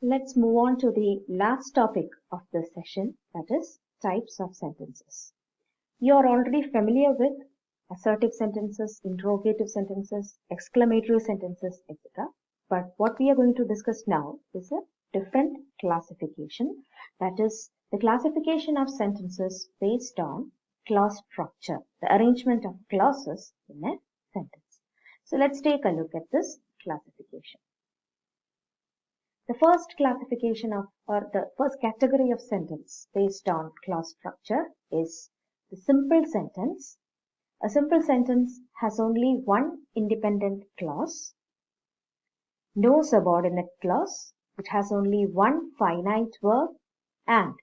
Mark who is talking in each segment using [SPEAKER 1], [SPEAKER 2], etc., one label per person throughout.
[SPEAKER 1] Let's move on to the last topic of this session, that is types of sentences. You are already familiar with assertive sentences, interrogative sentences, exclamatory sentences, etc. But what we are going to discuss now is a different classification, that is the classification of sentences based on clause structure, the arrangement of clauses in a sentence. So let's take a look at this classification. The first classification of, or the first category of sentence based on clause structure is the simple sentence. A simple sentence has only one independent clause, no subordinate clause, it has only one finite verb, and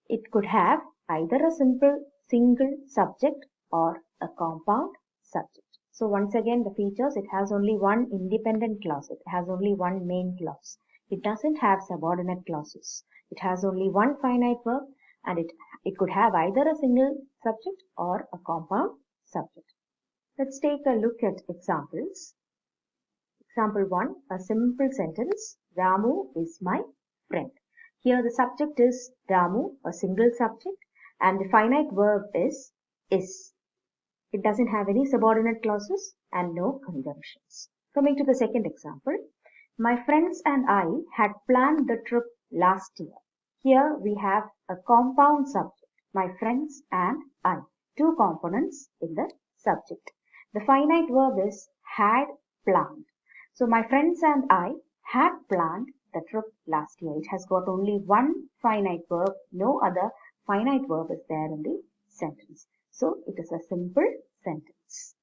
[SPEAKER 1] it could have either a single subject or a compound subject. So once again, the features, it has only one independent clause, it has only one main clause. It doesn't have subordinate clauses. It has only one finite verb, and it could have either a single subject or a compound subject. Let's take a look at examples. Example 1, a simple sentence, Ramu is my friend. Here the subject is Ramu, a single subject, and the finite verb is. It doesn't have any subordinate clauses and no conjunctions. Coming to the second example, my friends and I had planned the trip last year. Here we have a compound subject, my friends and I, two components in the subject. The finite verb is had planned. So my friends and I had planned the trip last year. It has got only one finite verb, no other finite verb is there in the sentence. So it is a simple sentence.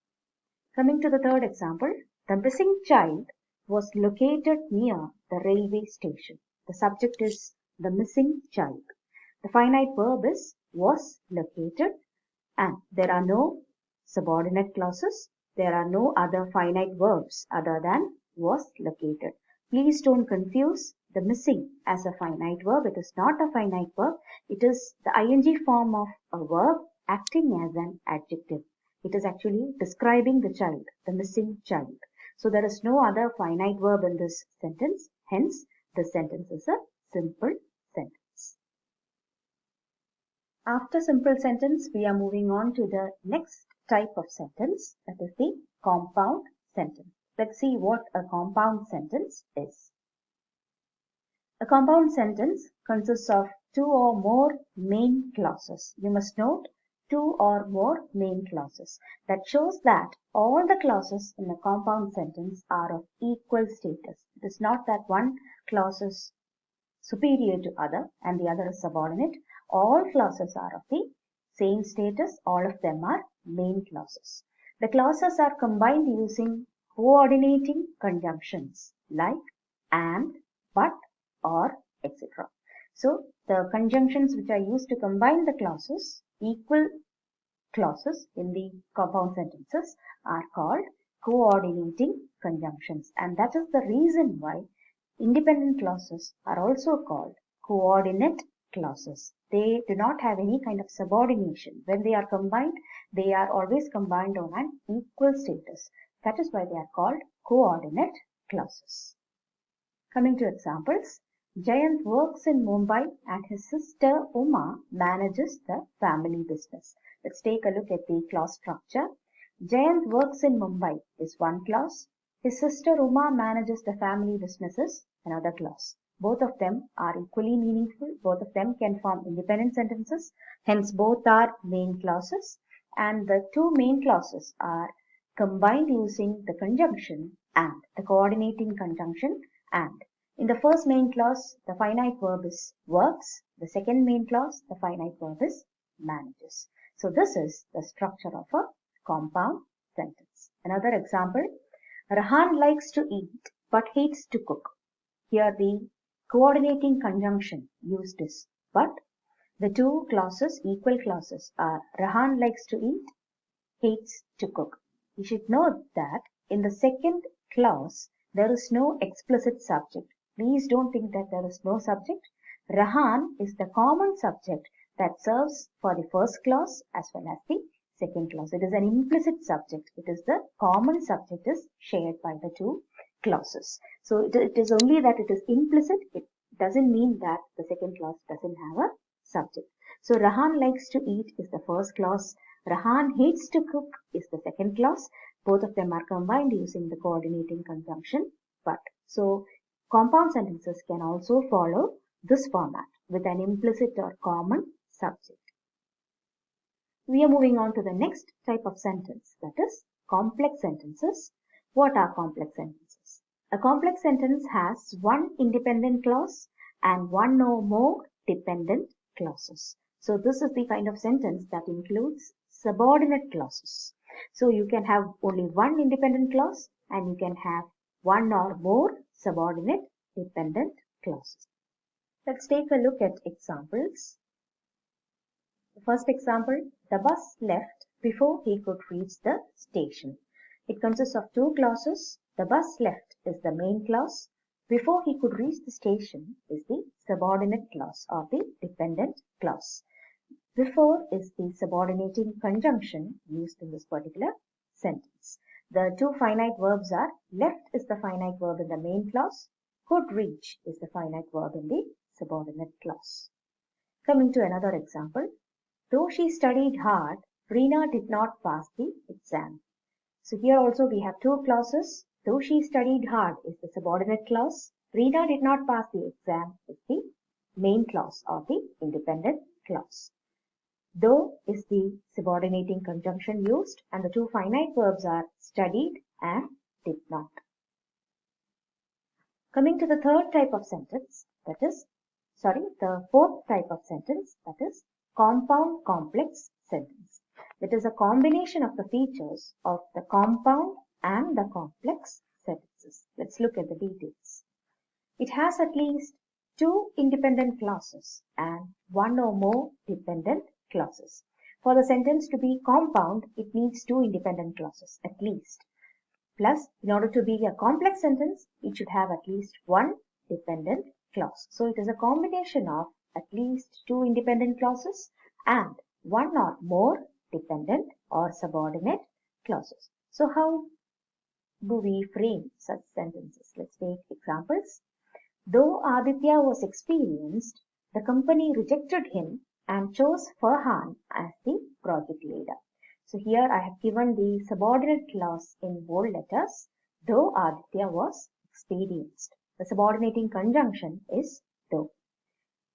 [SPEAKER 1] Coming to the third example, the missing child was located near the railway station. The subject is the missing child. The finite verb is was located, and there are no subordinate clauses. There are no other finite verbs other than was located. Please don't confuse the missing as a finite verb. It is not a finite verb. It is the ing form of a verb acting as an adjective. It is actually describing the child, the missing child. So there is no other finite verb in this sentence. Hence, the sentence is a simple sentence. After simple sentence, we are moving on to the next type of sentence, that is the compound sentence. Let's see what a compound sentence is. A compound sentence consists of two or more main clauses. You must note two or more main clauses. That shows that all the clauses in a compound sentence are of equal status. It is not that one clause is superior to other and the other is subordinate. All clauses are of the same status. All of them are main clauses. The clauses are combined using coordinating conjunctions like and, but, or, etc. So the conjunctions which are used to combine the clauses, equal clauses in the compound sentences, are called coordinating conjunctions, and that is the reason why independent clauses are also called coordinate clauses. They do not have any kind of subordination. When they are combined, they are always combined on an equal status. That is why they are called coordinate clauses. Coming to examples, Jayant works in Mumbai and his sister Uma manages the family business. Let's take a look at the clause structure. Jayant works in Mumbai is one clause. His sister Uma manages the family business is another clause. Both of them are equally meaningful. Both of them can form independent sentences. Hence, both are main clauses. And the two main clauses are combined using the conjunction and, the coordinating conjunction and. In the first main clause, the finite verb is works. The second main clause, the finite verb is manages. So this is the structure of a compound sentence. Another example, Rahan likes to eat but hates to cook. Here the coordinating conjunction used is but. The two clauses, equal clauses, are Rahan likes to eat, hates to cook. You should note that in the second clause, there is no explicit subject. Please don't think that there is no subject. Rahan is the common subject that serves for the first clause as well as the second clause. It is an implicit subject. It is the common subject is shared by the two clauses. So it is only that it is implicit. doesn't mean that the second clause doesn't have a subject. So Rahan likes to eat is the first clause. Rahan hates to cook is the second clause. Both of them are combined using the coordinating conjunction but. So compound sentences can also follow this format with an implicit or common subject. We are moving on to the next type of sentence, that is complex sentences. What are complex sentences? A complex sentence has one independent clause and one or more dependent clauses. So this is the kind of sentence that includes subordinate clauses. So you can have only one independent clause and you can have one or more subordinate dependent clauses. Let's take a look at examples. The first example, the bus left before he could reach the station. It consists of two clauses. The bus left is the main clause. Before he could reach the station is the subordinate clause or the dependent clause. Before is the subordinating conjunction used in this particular sentence. The two finite verbs are left is the finite verb in the main clause. Could reach is the finite verb in the subordinate clause. Coming to another example. Though she studied hard, Reena did not pass the exam. So here also we have two clauses. Though she studied hard is the subordinate clause. Reena did not pass the exam is the main clause or the independent clause. Though is the subordinating conjunction used and the two finite verbs are studied and did not. Coming to the fourth type of sentence, that is compound complex sentence. That is a combination of the features of the compound and the complex sentences. Let's look at the details. It has at least two independent clauses and one or more dependent clauses. For the sentence to be compound, it needs two independent clauses at least. Plus, in order to be a complex sentence, it should have at least one dependent clause. So it is a combination of at least two independent clauses and one or more dependent or subordinate clauses. So how do we frame such sentences? Let's take examples. Though Aditya was experienced, the company rejected him and chose Farhan as the project leader. So here I have given the subordinate clause in bold letters. Though Aditya was experienced. The subordinating conjunction is though.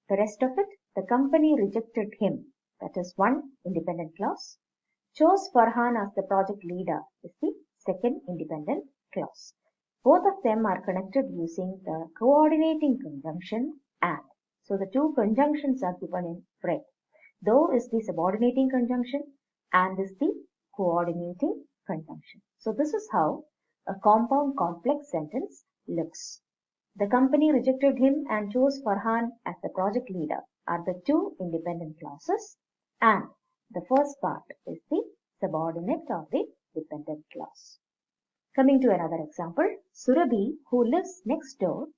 [SPEAKER 1] The rest of it, the company rejected him. That is one independent clause. Chose Farhan as the project leader is the second independent clause. Both of them are connected using the coordinating conjunction and. So the two conjunctions are given in red. Though is the subordinating conjunction and is the coordinating conjunction. So this is how a compound complex sentence looks. The company rejected him and chose Farhan as the project leader are the two independent clauses and the first part is the subordinate or the dependent clause. Coming to another example, Surabhi, who lives next door,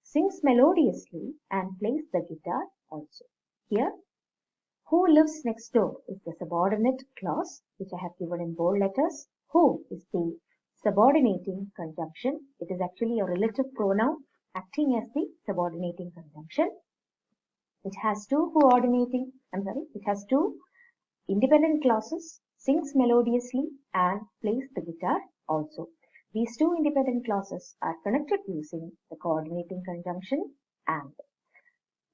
[SPEAKER 1] sings melodiously and plays the guitar also. Here, who lives next door is the subordinate clause which I have given in bold letters. Who is the subordinating conjunction. It is actually a relative pronoun acting as the subordinating conjunction. It has two independent clauses, sings melodiously and plays the guitar also. These two independent clauses are connected using the coordinating conjunction and.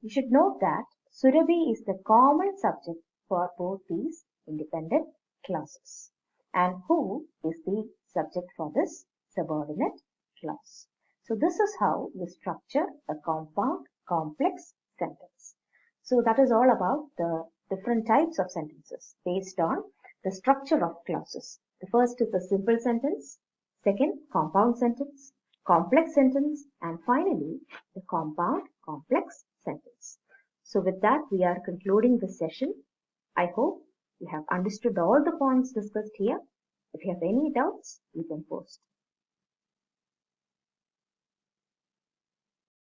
[SPEAKER 1] You should note that Surabhi is the common subject for both these independent clauses and who is the subject for this subordinate clause. So this is how you structure a compound complex sentence. So that is all about the different types of sentences based on the structure of clauses. The first is the simple sentence, second compound sentence, complex sentence, and finally the compound complex sentence. So with that we are concluding this session. I hope you have understood all the points discussed here. If you have any doubts, you can post.